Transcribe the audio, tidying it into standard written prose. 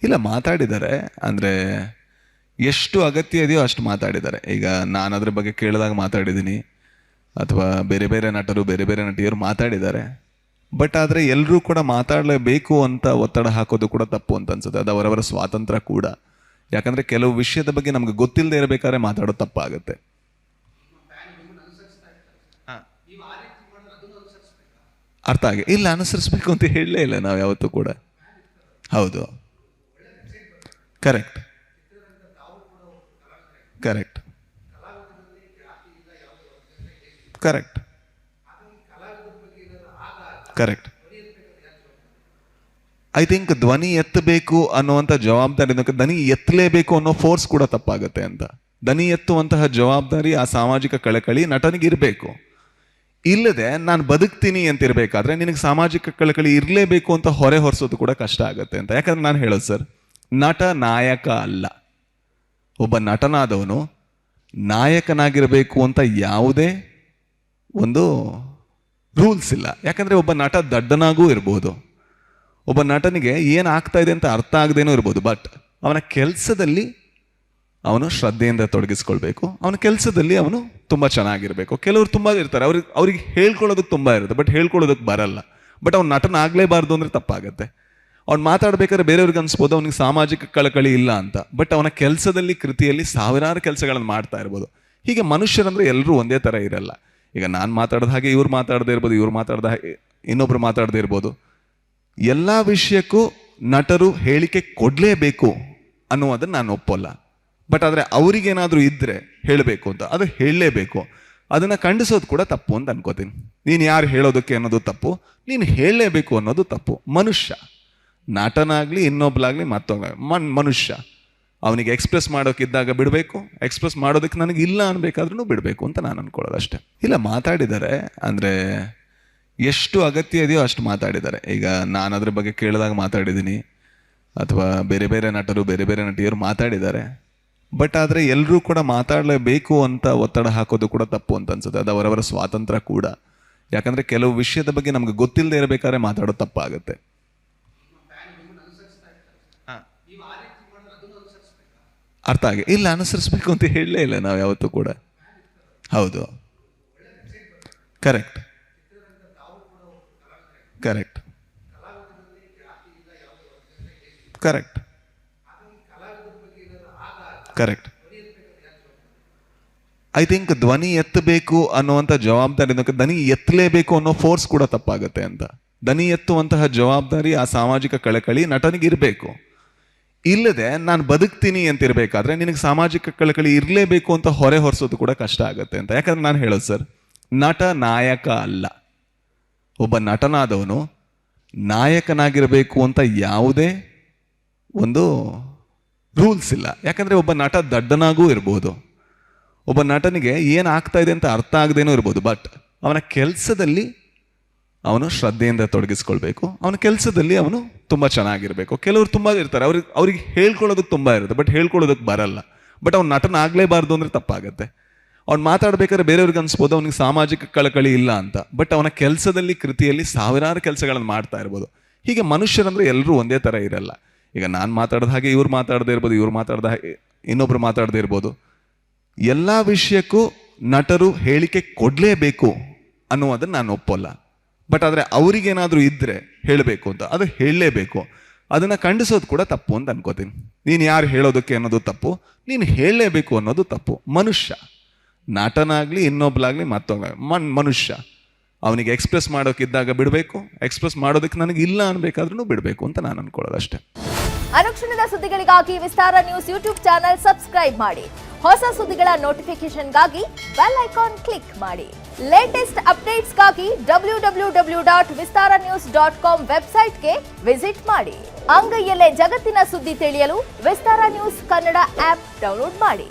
ಇಲ್ಲ ಮಾತಾಡಿದ್ದಾರೆ, ಅಂದರೆ ಎಷ್ಟು ಅಗತ್ಯ ಇದೆಯೋ ಅಷ್ಟು ಮಾತಾಡಿದ್ದಾರೆ. ಈಗ ನಾನು ಅದ್ರ ಬಗ್ಗೆ ಕೇಳಿದಾಗ ಮಾತಾಡಿದ್ದೀನಿ, ಅಥವಾ ಬೇರೆ ಬೇರೆ ನಟರು ಬೇರೆ ಬೇರೆ ನಟಿಯರು ಮಾತಾಡಿದ್ದಾರೆ. ಬಟ್ ಆದರೆ ಎಲ್ಲರೂ ಕೂಡ ಮಾತಾಡಲೇಬೇಕು ಅಂತ ಒತ್ತಡ ಹಾಕೋದು ಕೂಡ ತಪ್ಪು ಅಂತ ಅನ್ಸುತ್ತೆ. ಅದು ಅವರವರ ಸ್ವಾತಂತ್ರ್ಯ ಕೂಡ. ಯಾಕಂದರೆ ಕೆಲವು ವಿಷಯದ ಬಗ್ಗೆ ನಮ್ಗೆ ಗೊತ್ತಿಲ್ಲದೆ ಇರಬೇಕಾದ್ರೆ ಮಾತಾಡೋದು ತಪ್ಪಾಗುತ್ತೆ. ಅರ್ಥ ಆಗಿ ಇಲ್ಲ, ಅನುಸರಿಸ್ಬೇಕು ಅಂತ ಹೇಳಲೇ ಇಲ್ಲ ನಾವು ಯಾವತ್ತೂ ಕೂಡ. ಹೌದು, correct correct correct correct. I think ಧ್ವನಿ ಎತ್ತಬೇಕು ಅನ್ನುವಂಥ ಜವಾಬ್ದಾರಿ, ಧ್ವನಿ ಎತ್ತಲೇಬೇಕು ಅನ್ನೋ ಫೋರ್ಸ್ ಕೂಡ ತಪ್ಪಾಗುತ್ತೆ ಅಂತ. ಧ್ವನಿ ಎತ್ತುವಂತಹ ಜವಾಬ್ದಾರಿ, ಆ ಸಾಮಾಜಿಕ ಕಳಕಳಿ ನಟನಿಗೆ ಇರಬೇಕು. ಇಲ್ಲದೆ ನಾನು ಬದುಕ್ತೀನಿ ಅಂತ ಇರಬೇಕಾದ್ರೆ ನಿನಗೆ ಸಾಮಾಜಿಕ ಕಳಕಳಿ ಇರಲೇಬೇಕು ಅಂತ ಹೊರೆ ಹೊರಿಸೋದು ಕೂಡ ಕಷ್ಟ ಆಗುತ್ತೆ ಅಂತ. ಯಾಕಂದ್ರೆ ನಾನು ಹೇಳೋದು ಸರ್, ನಟ ನಾಯಕ ಅಲ್ಲ. ಒಬ್ಬ ನಟನಾದವನು ನಾಯಕನಾಗಿರಬೇಕು ಅಂತ ಯಾವುದೇ ಒಂದು ರೂಲ್ಸ್ ಇಲ್ಲ. ಯಾಕಂದರೆ ಒಬ್ಬ ನಟ ದಡ್ಡನಾಗೂ ಇರ್ಬೋದು, ಒಬ್ಬ ನಟನಿಗೆ ಏನು ಆಗ್ತಾ ಇದೆ ಅಂತ ಅರ್ಥ ಆಗದೇನೂ ಇರ್ಬೋದು. ಬಟ್ ಅವನ ಕೆಲಸದಲ್ಲಿ ಅವನು ಶ್ರದ್ಧೆಯಿಂದ ತೊಡಗಿಸ್ಕೊಳ್ಬೇಕು, ಅವನ ಕೆಲಸದಲ್ಲಿ ಅವನು ತುಂಬ ಚೆನ್ನಾಗಿರಬೇಕು. ಕೆಲವರು ತುಂಬ ಇರ್ತಾರೆ, ಅವ್ರಿಗೆ ಹೇಳ್ಕೊಳ್ಳೋದಕ್ಕೆ ತುಂಬ ಇರುತ್ತೆ, ಬಟ್ ಹೇಳ್ಕೊಳ್ಳೋದಕ್ಕೆ ಬರಲ್ಲ. ಬಟ್ ಅವ್ನು ನಟನಾಗಲೇಬಾರ್ದು ಅಂದರೆ ತಪ್ಪಾಗತ್ತೆ. ಅವ್ನು ಮಾತಾಡ್ಬೇಕಾದ್ರೆ ಬೇರೆಯವ್ರಿಗೆ ಅನ್ಸ್ಬೋದು ಅವನಿಗೆ ಸಾಮಾಜಿಕ ಕಳಕಳಿ ಇಲ್ಲ ಅಂತ. ಬಟ್ ಅವನ ಕೆಲಸದಲ್ಲಿ, ಕೃತಿಯಲ್ಲಿ ಸಾವಿರಾರು ಕೆಲಸಗಳನ್ನು ಮಾಡ್ತಾ ಇರ್ಬೋದು. ಹೀಗೆ ಮನುಷ್ಯರಂದ್ರೆ ಎಲ್ಲರೂ ಒಂದೇ ಥರ ಇರಲ್ಲ. ಈಗ ನಾನು ಮಾತಾಡಿದ ಹಾಗೆ ಇವ್ರು ಮಾತಾಡದೇ ಇರ್ಬೋದು, ಇವ್ರು ಮಾತಾಡ್ದ ಹಾಗೆ ಇನ್ನೊಬ್ರು ಮಾತಾಡದೇ ಇರ್ಬೋದು. ಎಲ್ಲ ವಿಷಯಕ್ಕೂ ನಟರು ಹೇಳಿಕೆ ಕೊಡಲೇಬೇಕು ಅನ್ನುವುದನ್ನು ನಾನು ಒಪ್ಪಲ್ಲ. ಬಟ್ ಆದರೆ ಅವ್ರಿಗೇನಾದರೂ ಇದ್ದರೆ ಹೇಳಬೇಕು ಅಂತ, ಅದು ಹೇಳಲೇಬೇಕು. ಅದನ್ನು ಖಂಡಿಸೋದು ಕೂಡ ತಪ್ಪು ಅಂತ ಅನ್ಕೋತೀನಿ. ನೀನು ಯಾರು ಹೇಳೋದಕ್ಕೆ ಅನ್ನೋದು ತಪ್ಪು, ನೀನು ಹೇಳಲೇಬೇಕು ಅನ್ನೋದು ತಪ್ಪು. ಮನುಷ್ಯ, ನಟನಾಗಲಿ ಇನ್ನೊಬ್ಲಾಗಲಿ ಮತ್ತೊಬ್ಬ ಮನುಷ್ಯ, ಅವನಿಗೆ ಎಕ್ಸ್ಪ್ರೆಸ್ ಮಾಡೋಕ್ಕಿದ್ದಾಗ ಬಿಡಬೇಕು, ಎಕ್ಸ್ಪ್ರೆಸ್ ಮಾಡೋದಕ್ಕೆ ನನಗೆ ಇಲ್ಲ ಅನ್ಬೇಕಾದ್ರೂ ಬಿಡಬೇಕು ಅಂತ ನಾನು ಅನ್ಕೊಳ್ಳೋದು ಅಷ್ಟೇ. ಇಲ್ಲ ಮಾತಾಡಿದ್ದಾರೆ, ಅಂದರೆ ಎಷ್ಟು ಅಗತ್ಯ ಇದೆಯೋ ಅಷ್ಟು ಮಾತಾಡಿದ್ದಾರೆ. ಈಗ ನಾನು ಅದ್ರ ಬಗ್ಗೆ ಕೇಳಿದಾಗ ಮಾತಾಡಿದ್ದೀನಿ, ಅಥವಾ ಬೇರೆ ಬೇರೆ ನಟರು ಬೇರೆ ಬೇರೆ ನಟಿಯರು ಮಾತಾಡಿದ್ದಾರೆ. ಬಟ್ ಆದರೆ ಎಲ್ಲರೂ ಕೂಡ ಮಾತಾಡಲೇಬೇಕು ಅಂತ ಒತ್ತಡ ಹಾಕೋದು ಕೂಡ ತಪ್ಪು ಅಂತ ಅನ್ಸುತ್ತೆ. ಅದು ಅವರವರ ಸ್ವಾತಂತ್ರ್ಯ ಕೂಡ. ಯಾಕಂದರೆ ಕೆಲವು ವಿಷಯದ ಬಗ್ಗೆ ನಮ್ಗೆ ಗೊತ್ತಿಲ್ಲದೆ ಇರಬೇಕಾದ್ರೆ ಮಾತಾಡೋದು ತಪ್ಪಾಗುತ್ತೆ. ಅರ್ಥ ಆಗಿ ಇಲ್ಲ, ಅನುಸರಿಸ್ಬೇಕು ಅಂತ ಹೇಳಲೇ ಇಲ್ಲ ನಾವು ಯಾವತ್ತೂ ಕೂಡ. ಹೌದು, correct correct correct correct. I think ಧ್ವನಿ ಎತ್ತಬೇಕು ಅನ್ನುವಂಥ ಜವಾಬ್ದಾರಿ, ಧ್ವನಿ ಎತ್ತಲೇಬೇಕು ಅನ್ನೋ ಫೋರ್ಸ್ ಕೂಡ ತಪ್ಪಾಗುತ್ತೆ ಅಂತ. ಧ್ವನಿ ಎತ್ತುವಂತಹ ಜವಾಬ್ದಾರಿ, ಆ ಸಾಮಾಜಿಕ ಕಳಕಳಿ ನಟನಿಗೆ ಇರಬೇಕು. ಇಲ್ಲದೆ ನಾನು ಬದುಕ್ತೀನಿ ಅಂತ ಇರಬೇಕಾದ್ರೆ ನಿನಗೆ ಸಾಮಾಜಿಕ ಕಳಕಳಿ ಇರಲೇಬೇಕು ಅಂತ ಹೊರೆ ಹೊರಿಸೋದು ಕೂಡ ಕಷ್ಟ ಆಗುತ್ತೆ ಅಂತ. ಯಾಕಂದ್ರೆ ನಾನು ಹೇಳೋದು ಸರ್, ನಟ ನಾಯಕ ಅಲ್ಲ. ಒಬ್ಬ ನಟನಾದವನು ನಾಯಕನಾಗಿರಬೇಕು ಅಂತ ಯಾವುದೇ ಒಂದು ರೂಲ್ಸ್ ಇಲ್ಲ. ಯಾಕಂದರೆ ಒಬ್ಬ ನಟ ದಡ್ಡನಾಗೂ ಇರ್ಬೋದು, ಒಬ್ಬ ನಟನಿಗೆ ಏನು ಆಗ್ತಾ ಇದೆ ಅಂತ ಅರ್ಥ ಆಗದೇನೂ ಇರ್ಬೋದು. ಬಟ್ ಅವನ ಕೆಲಸದಲ್ಲಿ ಅವನು ಶ್ರದ್ಧೆಯಿಂದ ತೊಡಗಿಸ್ಕೊಳ್ಬೇಕು, ಅವನ ಕೆಲಸದಲ್ಲಿ ಅವನು ತುಂಬ ಚೆನ್ನಾಗಿರಬೇಕು. ಕೆಲವರು ತುಂಬ ಇರ್ತಾರೆ, ಅವ್ರಿಗೆ ಹೇಳ್ಕೊಳ್ಳೋದಕ್ಕೆ ತುಂಬ ಇರುತ್ತೆ, ಬಟ್ ಹೇಳ್ಕೊಳ್ಳೋದಕ್ಕೆ ಬರಲ್ಲ. ಬಟ್ ಅವ್ನು ನಟನಾಗಲೇಬಾರ್ದು ಅಂದರೆ ತಪ್ಪಾಗತ್ತೆ. ಅವ್ನು ಮಾತಾಡ್ಬೇಕಾದ್ರೆ ಬೇರೆಯವ್ರಿಗೆ ಅನ್ಸ್ಬೋದು ಅವನಿಗೆ ಸಾಮಾಜಿಕ ಕಳಕಳಿ ಇಲ್ಲ ಅಂತ. ಬಟ್ ಅವನ ಕೆಲಸದಲ್ಲಿ, ಕೃತಿಯಲ್ಲಿ ಸಾವಿರಾರು ಕೆಲಸಗಳನ್ನು ಮಾಡ್ತಾ ಇರ್ಬೋದು. ಹೀಗೆ ಮನುಷ್ಯರಂದ್ರೆ ಎಲ್ಲರೂ ಒಂದೇ ಥರ ಇರಲ್ಲ. ಈಗ ನಾನು ಮಾತಾಡಿದ ಹಾಗೆ ಇವ್ರು ಮಾತಾಡದೇ ಇರ್ಬೋದು, ಇವ್ರು ಮಾತಾಡ್ದ ಹಾಗೆ ಇನ್ನೊಬ್ರು ಮಾತಾಡದೇ ಇರ್ಬೋದು. ಎಲ್ಲ ವಿಷಯಕ್ಕೂ ನಟರು ಹೇಳಿಕೆ ಕೊಡಲೇಬೇಕು ಅನ್ನುವುದನ್ನು ನಾನು ಒಪ್ಪಲ್ಲ. ಬಟ್ ಆದರೆ ಅವ್ರಿಗೇನಾದರೂ ಇದ್ದರೆ ಹೇಳಬೇಕು ಅಂತ, ಅದು ಹೇಳಲೇಬೇಕು. ಅದನ್ನು ಖಂಡಿಸೋದು ಕೂಡ ತಪ್ಪು ಅಂತ ಅನ್ಕೋತೀನಿ. ನೀನು ಯಾರು ಹೇಳೋದಕ್ಕೆ ಅನ್ನೋದು ತಪ್ಪು, ನೀನು ಹೇಳಲೇಬೇಕು ಅನ್ನೋದು ತಪ್ಪು. ಮನುಷ್ಯ, ನಟನಾಗಲಿ ಇನ್ನೊಬ್ಲಾಗಲಿ ಮತ್ತೊಬ್ಬ ಮನುಷ್ಯ, ಅವನಿಗೆ ಎಕ್ಸ್ಪ್ರೆಸ್ ಮಾಡೋಕ್ಕಿದ್ದಾಗ ಬಿಡಬೇಕು, ಎಕ್ಸ್ಪ್ರೆಸ್ ಮಾಡೋದಕ್ಕೆ ನನಗೆ ಇಲ್ಲ ಅನ್ಬೇಕಾದ್ರೂ ಬಿಡಬೇಕು ಅಂತ ನಾನು ಅನ್ಕೊಳ್ಳೋದು ಅಷ್ಟೇ. ಅನುಕ್ಷಣದ ಸುದ್ದಿಗಳಿಗಾಗಿ ವಿಸ್ತಾರ ನ್ಯೂಸ್ ಯೂಟ್ಯೂಬ್ ಚಾನೆಲ್ ಸಬ್ಸ್ಕ್ರೈಬ್ ಮಾಡಿ. ಹೊಸ ಸುದ್ದಿಗಳ ನೋಟಿಫಿಕೇಶನ್ಗಾಗಿ ಬೆಲ್ ಐಕಾನ್ ಕ್ಲಿಕ್ ಮಾಡಿ. ಲೇಟೆಸ್ಟ್ ಅಪ್ಡೇಟ್ಸ್ಗಾಗಿ www.vistaranews.com ವೆಬ್ಸೈಟ್ಗೆ ವಿಸಿಟ್ ಮಾಡಿ. ಅಂಗೈಯಲ್ಲೇ ಜಗತ್ತಿನ ಸುದ್ದಿ ತಿಳಿಯಲು ವಿಸ್ತಾರ ನ್ಯೂಸ್ ಕನ್ನಡ ಆಪ್ ಡೌನ್ಲೋಡ್ ಮಾಡಿ.